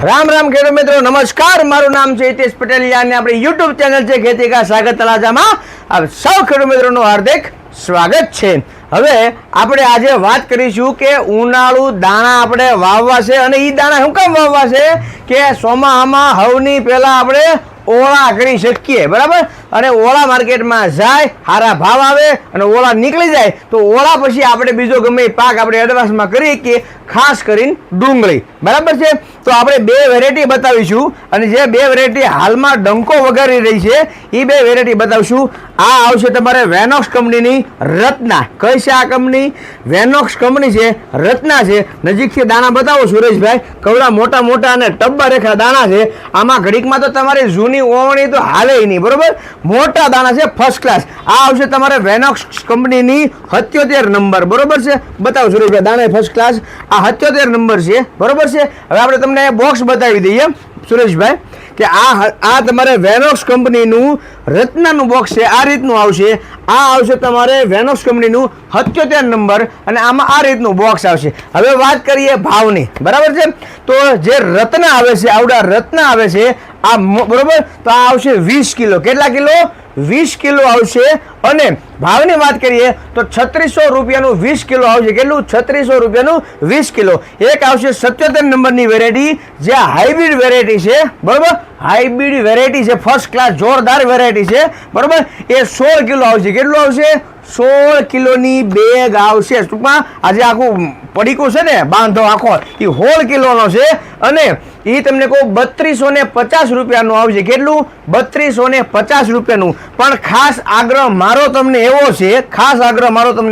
રામ રામ ખેડૂત મિત્રો, નમસ્કાર. મારું નામ છે હિતેશ પટેલિયા અને આપણી યુટ્યુબ ચેનલ છે ખેતી કા સ્વાગત તલાજામાં આપ સૌ ખેડૂત મિત્રોનું હાર્દિક સ્વાગત છે. હવે આપણે આજે વાત કરીશું કે ઉનાળુ દાણા આપણે વાવવા છે અને એ દાણા શું કામ વાવવા છે કે ચોમાસામાં હવની પહેલા આપણે ઓળા કરી શકીએ, બરાબર. અને ઓળા માર્કેટમાં જાય, સારા ભાવ આવે અને ઓળા નીકળી જાય તો ઓળા પછી આપણે બીજો ગમે પાક આપણે એડવાન્સમાં કરી શકીએ, ખાસ કરીને ડુંગળી, બરાબર છે. તો આપણે બે વેરાયટી બતાવીશું અને જે બે વેરાયટી હાલમાં ડંકો વગાડી રહી છે એ બે વેરાયટી બતાવીશું. આ આવશે તમારે વેનોક્સ કંપનીની રત્ના. કઈ છે આ કંપની? વેનોક્સ કંપની છે, રત્ના છે. નજીકથી દાણા બતાવો સુરેશભાઈ. કવડા મોટા મોટા અને ટબ્બા રેખા દાણા છે. આમાં ઘડીકમાં તો તમારી જૂની ઓવણી તો હાલે નહીં, બરોબર. મોટા દાણા છે, ફર્સ્ટ ક્લાસ. આ આવશે તમારે વેનોક્સ કંપનીની 77 નંબર, બરોબર છે. બતાવો સુરેશભાઈ, દાણા ફર્સ્ટ ક્લાસ. આ 77 નંબર છે, બરોબર છે. હવે આપણે તમને બોક્સ બતાવી દઈએ સુરેશભાઈ કે આ તમારે વેનોક્સ કંપનીનું રત્નાનું બોક્સ છે. આ રીતનું આવશે. આ આવશે તમારે વેનોક્સ કંપનીનું 77 નંબર અને આમાં આ રીતનું બોક્સ આવશે. હવે વાત કરીએ ભાવની, બરાબર છે. તો જે રત્ના આવે છે, આવડા રત્ના આવે છે આ, બરોબર. તો આ આવશે 20 કિલો. કેટલા કિલો? 20 કિલો આવશે. અને ભાવની વાત કરીએ તો 3600 રૂપિયાનું 20 કિલો આવશે. કેટલું? 3600 રૂપિયાનું 20 કિલો. એક આવશે 77 નંબરની વેરાયટી, જે હાઇબ્રિડ વેરાયટી છે, બરોબર. હાઇબ્રિડ વેરાયટી છે, ફર્સ્ટ ક્લાસ જોરદાર વેરાયટી છે, બરોબર. એ 16 કિલો આવશે. કેટલું આવશે? 16 કિલોની બેગ આવશે. ટૂંકમાં આજે આખું પડીકું છે ને બાંધો આખો, એ 16 કિલોનો છે. અને એ તમને કહું 3250 રૂપિયાનું આવશે. કેટલું? 3250 રૂપિયાનું. પણ ખાસ આગ્રહ મારો તમને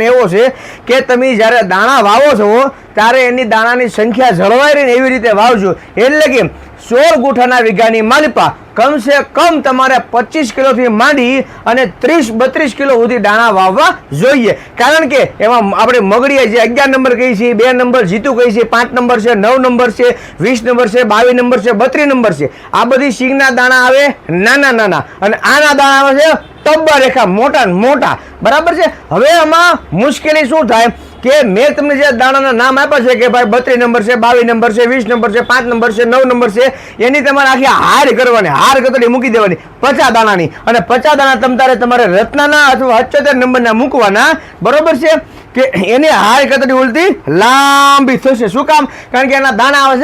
એવો છે, કે તમે જ્યારે દાણા વાવો છો ત્યારે એની દાણાની સંખ્યા જળવાઈ રહીને એવી રીતે વાવજો. એટલે કે 16 ગુઠાના વીઘાની માલિપા કમસે કમ તમારે 25 કિલોથી માંડી અને 30-32 કિલો સુધી દાણા વાવવા જોઈએ. કારણ કે એમાં આપણે મગડીએ જે 11 નંબર કહી છે, 2 નંબર જીતું કહી છે, 5 નંબર છે, 9 નંબર છે, 20 નંબર છે, 22 નંબર છે, 32 નંબર છે. આ બધી સિંગના દાણા આવે નાના અને આના દાણા આવે છે ટબ્બા રેખા મોટા, બરાબર છે. હવે આમાં મુશ્કેલી શું થાય કે મેં તમને જે દાણાના નામ આપ્યા છે કે ભાઈ 32 નંબર છે, 22 નંબર છે, 20 નંબર છે, 5 નંબર છે, 9 નંબર છે, એની તમારે આખી હાર કરવાની, હાર કતરી મૂકી દેવાની 50 દાણાની. અને 50 દાણા તમારે રત્નાના અથવા 77 નંબરના મૂકવાના, બરોબર છે. કે એની હાર કતરી ઉલટી લાંબી થશે. શું કામ? કારણ કે એના દાણા આવે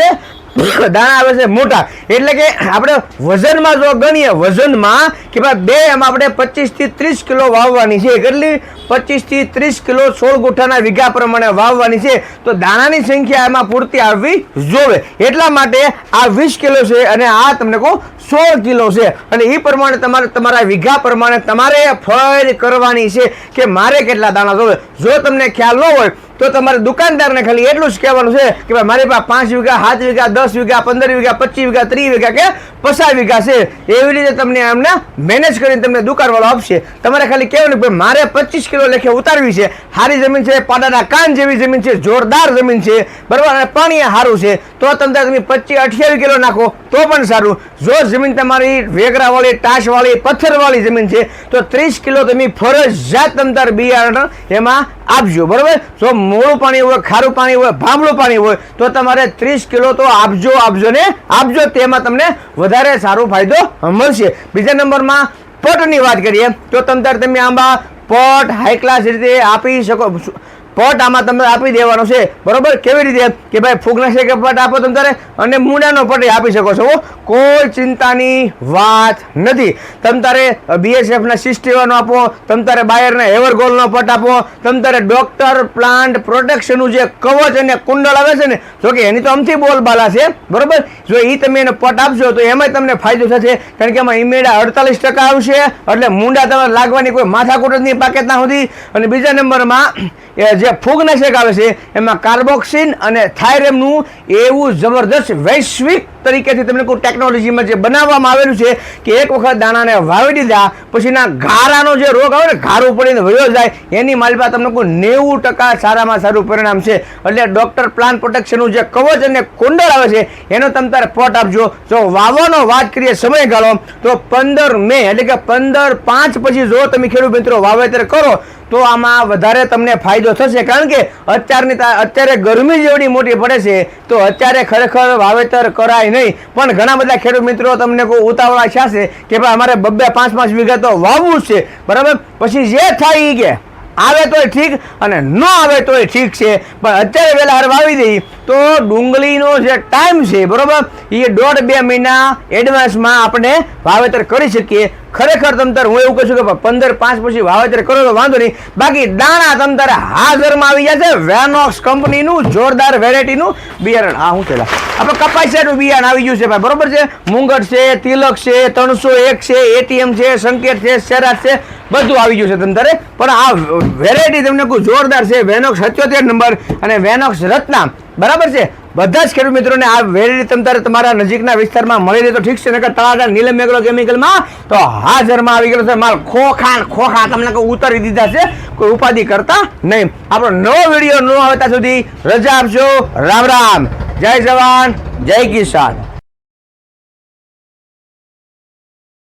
છે મોટા. એટલે કે આપણે વજનમાં જો ગણીએ, વજનમાં કે ભાઈ બે એમાં આપણે 25 થી 30 કિલો વાવવાની છે. કેટલી? 25 થી 30 કિલો 16 ગુઠાના વીઘા પ્રમાણે વાવવાની છે. તો દાણાની સંખ્યા એમાં પૂરતી આવવી જોવે. એટલા માટે આ 20 કિલો છે અને આ તમને કહું 16 કિલો છે. અને એ પ્રમાણે તમારા વીઘા પ્રમાણે તમારે ફળ કરવાની છે કે મારે કેટલા દાણા જોવે. જો તમને ખ્યાલ ન હોય તો તમારે દુકાનદારને ખાલી એટલું જ કહેવાનું છે કે ભાઈ મારી પાસે 5 વીઘા, 7 વીઘા, 10 વીઘા, 15 વીઘા, 25 વીઘા, 30 વીઘા કે 50 વીઘા છે. એવી રીતે તમને એમને મેનેજ કરીને તમને દુકાનવાળો આપશે. તમારે ખાલી કહેવાનું કે મારે 25 કિલો લેખે ઉતારવી છે. સારી જમીન છે, પાડાના કાન જેવી જમીન છે, જોરદાર જમીન છે, બરાબર. અને પાણી સારું છે તો તમે 25-28 કિલો નાખો તો પણ સારું. જો જમીન તમારી વેગરાવાળી, ટાશવાળી, પથ્થરવાળી જમીન છે તો 30 કિલો તમે ફરજિયાત તમતાર બિયારણ એમાં આપજો, બરોબર. જો મોળું પાણી હોય, ખારું પાણી હોય, ભાંભળું પાણી હોય તો તમારે 30 કિલો તો આપજો. તેમાં તમને વધારે સારો ફાયદો મળશે. બીજા નંબરમાં પટની વાત કરીએ તો તમે આંબા પટ હાઈ ક્લાસ રીતે આપી શકો. પટ આમાં તમે આપી દેવાનો છે, બરોબર. કેવી રીતે? કે ભાઈ ફૂગનાશક પટ આપો તમારે અને મૂળાનો પટ આપી શકો છો. કોઈ ચિંતાની વાત નથી. તમારે BSF ના 61 આપો, તમારે બાયરના એવરગોલનો પટ આપો, તમારે ડોક્ટર પ્લાન્ટ પ્રોટેક્શનનું જે કવચ અને કુંડળ આવે છે ને, જોકે એની તો અમથી બોલબાલા છે, બરોબર. જો એ તમે એને પટ આપશો તો એમાંય તમને ફાયદો થશે. કારણ કે એમાં ઈમેડા 48% આવશે, એટલે મૂંડા તમારે લાગવાની કોઈ માથાકૂટ જ નહીં પાકે ત્યાં સુધી. અને બીજા નંબરમાં જે ફૂગનાશક આવે છે એમાં કાર્બોક્સિન અને થાઇરેમનું એવું જબરદસ્ત વૈશ્વિક તરીકેથી તમને કોઈ ટેકનોલોજીમાં જે બનાવવામાં આવેલું છે કે એક વખત દાણાને વાવી દીધા પછીના ઘારાનો જે રોગ આવે ને, ઘારું પડીને વયો જાય, એની માલપા તમને કોઈ 90% સારામાં સારું પરિણામ છે. એટલે ડોક્ટર પ્લાન્ટ પ્રોટેક્શનનું જે કવચ અને કુંડળ આવે છે એનો તમારે પટ આપજો. જો વાવવાનો વાત કરીએ સમયગાળો તો 15 મે એટલે કે 15/5 પછી જો તમે ખેડૂત મિત્રો વાવેતર કરો તો આમાં વધારે તમને ફાયદો થશે. કારણ કે અત્યારે ગરમી જેવડી મોટી પડે છે તો અત્યારે ખરેખર વાવેતર કરાય થાય નહીં. પણ ઘણા બધા ખેડૂત મિત્રો તમને કોઈ ઉતાવળા છે કે ભાઈ અમારે 2-5 વીઘા તો વાવવું છે, બરાબર. પછી જે થાય એ કે આવે તોય ઠીક અને ન આવે તોય ઠીક છે, પણ અત્યારે વહેલા હાર વાવી દઈ તો ડુંગળીનો જે ટાઈમ છે, બરોબર, એ 1.5-2 મહિના એડવાન્સમાં આપણે વાવેતર કરી શકીએ. ખરેખર તમતાર હું એવું કહું છું કે 15-5 પછી વાવેતર કરો તો વાંધો નહીં, બાકી દાણા તમતારે હાજરમાં આવી જશે. વેનોક્સ કંપનીનું જોરદાર વેરાયટીનું બિયારણ. આ શું છે આપણે કપાસિયાનું બિયારણ આવી ગયું છે ભાઈ, બરોબર છે. મુંગટ છે, તિલક છે, 301 છે, એટીએમ છે, સંકેત છે, શેરાટ છે, બધું આવી ગયું છે તમતારે. પણ આ વેરાયટી તમને કોઈ જોરદાર છે. વેનોક્સ 77 નંબર અને વેનોક્સ રત્ના, બરાબર છે. બધા જ ખેડૂત મિત્રોને આ વેરાયટી તમતારે તમારા નજીકના વિસ્તારમાં મળી રહે તો ઠીક છે, નકર તળાજા નીલમ એગ્રો કેમિકલમાં તો હાજરમાં આવી ગયો છે માલ. ખોખા તમને કોઈ ઉતારી દીધા છે, કોઈ ઉપાધિ કરતા નહીં. આપણો નવો વિડીયો ન આવે ત્યાં સુધી રજા આપજો. રામ રામ, જય જવાન, જય કિસાન.